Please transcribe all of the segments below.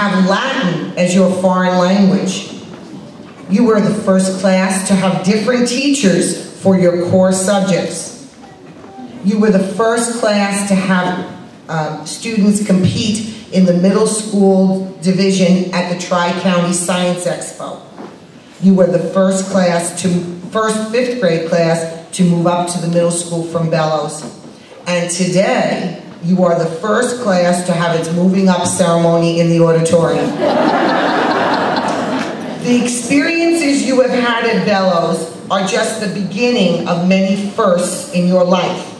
have Latin as your foreign language. You were the first class to have different teachers for your core subjects. You were the first class to have students compete in the middle school division at the Tri-County Science Expo. You were the first fifth grade class to move up to the middle school from Bellows. And today, you are the first class to have its moving up ceremony in the auditorium. The experiences you have had at Bellows are just the beginning of many firsts in your life.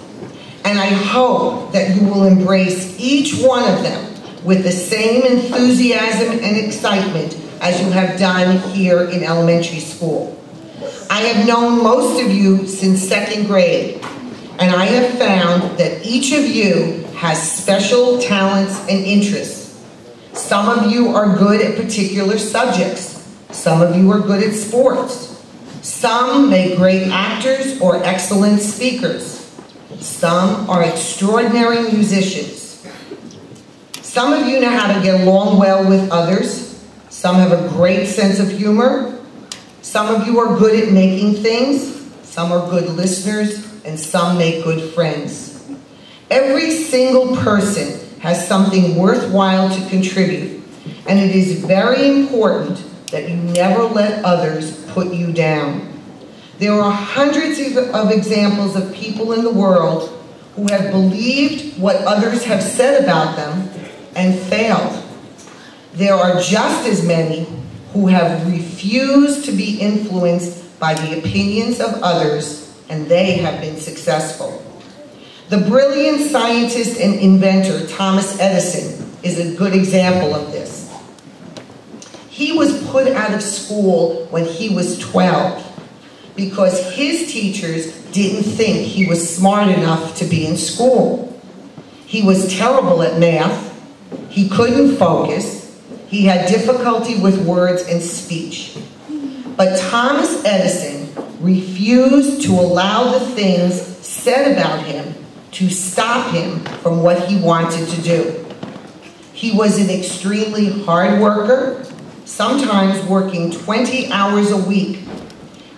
And I hope that you will embrace each one of them with the same enthusiasm and excitement as you have done here in elementary school. I have known most of you since second grade, and I have found that each of you has special talents and interests. Some of you are good at particular subjects. Some of you are good at sports. Some make great actors or excellent speakers. Some are extraordinary musicians. Some of you know how to get along well with others. Some have a great sense of humor. Some of you are good at making things. Some are good listeners, and some make good friends. Every single person has something worthwhile to contribute, and it is very important that you never let others put you down. There are hundreds of examples of people in the world who have believed what others have said about them and failed. There are just as many who have refused to be influenced by the opinions of others, and they have been successful. The brilliant scientist and inventor Thomas Edison is a good example of this. He was put out of school when he was 12 because his teachers didn't think he was smart enough to be in school. He was terrible at math. He couldn't focus. He had difficulty with words and speech. But Thomas Edison refused to allow the things said about him to stop him from what he wanted to do. He was an extremely hard worker, sometimes working 20 hours a week,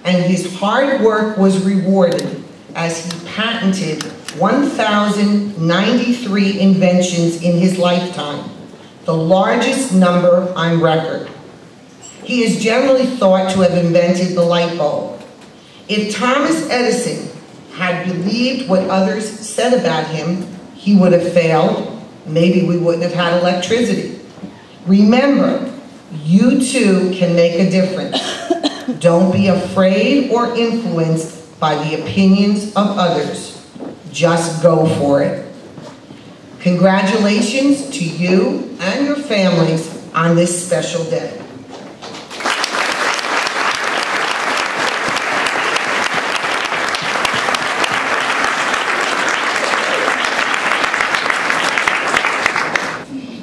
and his hard work was rewarded as he patented 1,093 inventions in his lifetime, the largest number on record. He is generally thought to have invented the light bulb. If Thomas Edison had believed what others said about him, he would have failed. Maybe we wouldn't have had electricity. Remember, you too can make a difference. Don't be afraid or influenced by the opinions of others. Just go for it. Congratulations to you and your families on this special day.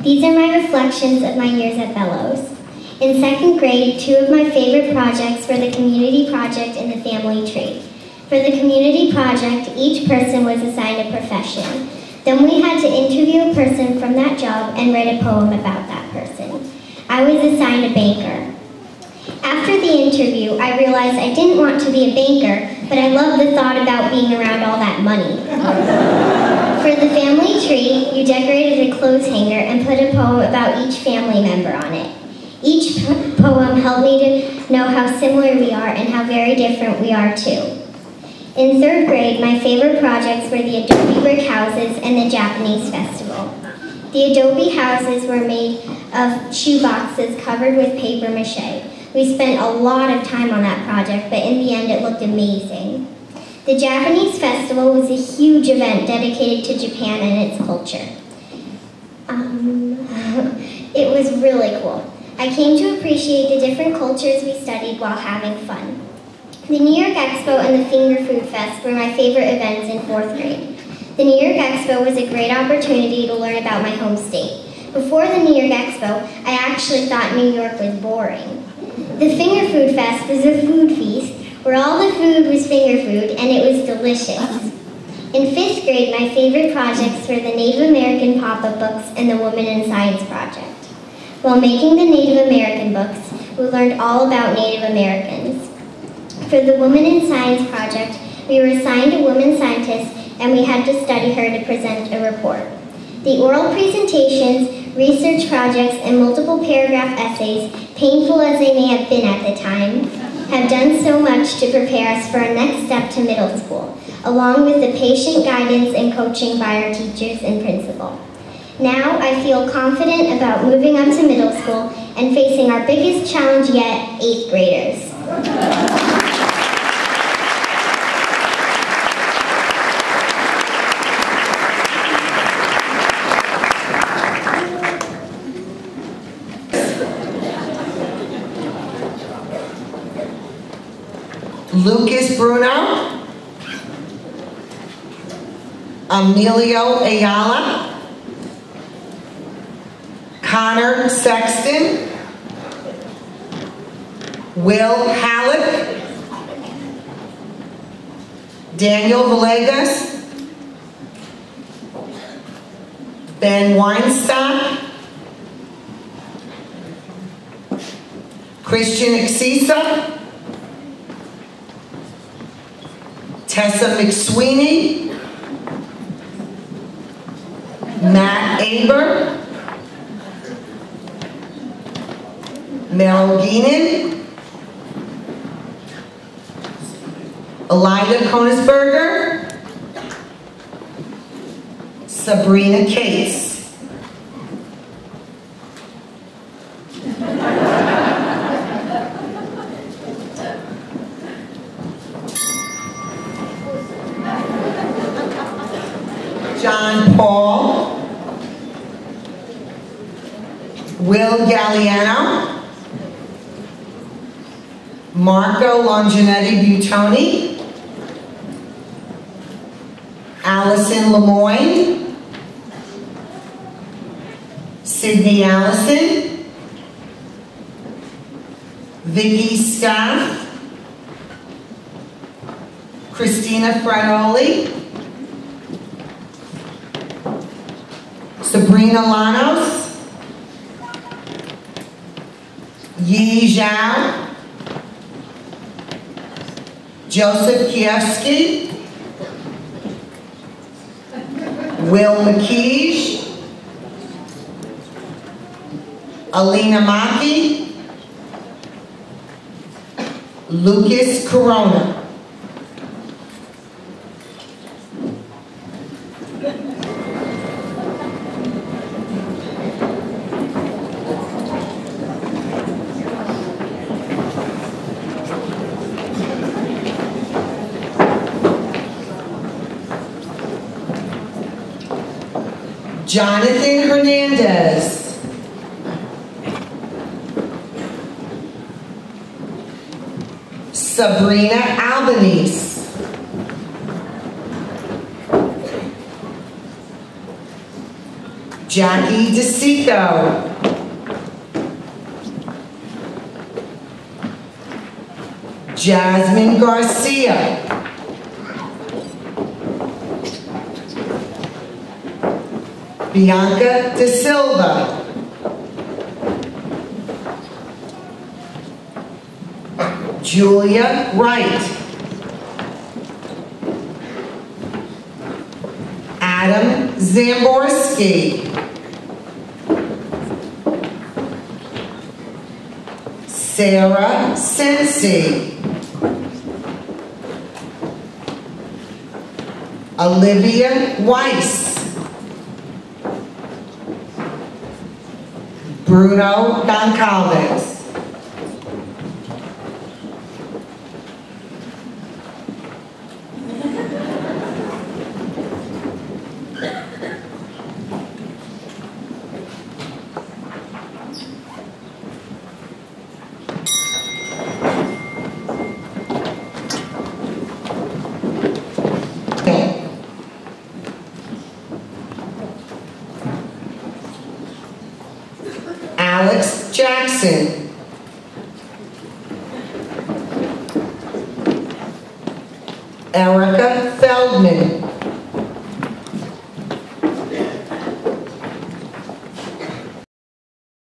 These are my reflections of my years at Bellows. In second grade, two of my favorite projects were the community project and the family tree. For the community project, each person was assigned a profession. Then we had to interview a person from that job and write a poem about that person. I was assigned a banker. After the interview, I realized I didn't want to be a banker, but I loved the thought about being around all that money. For the family tree, you decorated a clothes hanger and put a poem about each family member on it. Each poem helped me to know how similar we are and how very different we are too. In third grade, my favorite projects were the adobe brick houses and the Japanese festival. The adobe houses were made of shoe boxes covered with paper mache. We spent a lot of time on that project, but in the end it looked amazing. The Japanese festival was a huge event dedicated to Japan and its culture. It was really cool. I came to appreciate the different cultures we studied while having fun. The New York Expo and the Finger Food Fest were my favorite events in fourth grade. The New York Expo was a great opportunity to learn about my home state. Before the New York Expo, I actually thought New York was boring. The Finger Food Fest was a food feast where all the food was finger food and it was delicious. In fifth grade, my favorite projects were the Native American pop-up books and the Women in Science project. While making the Native American books, we learned all about Native Americans. For the Women in Science project, we were assigned a woman scientist and we had to study her to present a report. The oral presentations, research projects, and multiple paragraph essays, painful as they may have been at the time, have done so much to prepare us for our next step to middle school, along with the patient guidance and coaching by our teachers and principal. Now I feel confident about moving up to middle school and facing our biggest challenge yet, 8th graders. Lucas Bruno, Emilio Ayala, Connor Sexton, Will Halleck, Daniel Villegas, Ben Weinstock, Christian Exisa, Tessa McSweeney, Matt Aber, Mel Geenan, Elida Konisberger, Sabrina Cates. John Paul, Will Galliano, Marco Longinetti Butoni, Allison Lemoyne, Sydney Allison, Vicky Scaff, Christina Franoli, Sabrina Lanos, Yi Zhao, Joseph Kievsky, Will McKeege, Alina Maki, Lucas Corona. Jonathan Hernandez, Sabrina Albanese, Jackie DeSico, Jasmine Garcia, Bianca De Silva, Julia Wright, Adam Zamborski, Sarah Sensi, Olivia Weiss, Bruno Goncalves, Alex Jackson,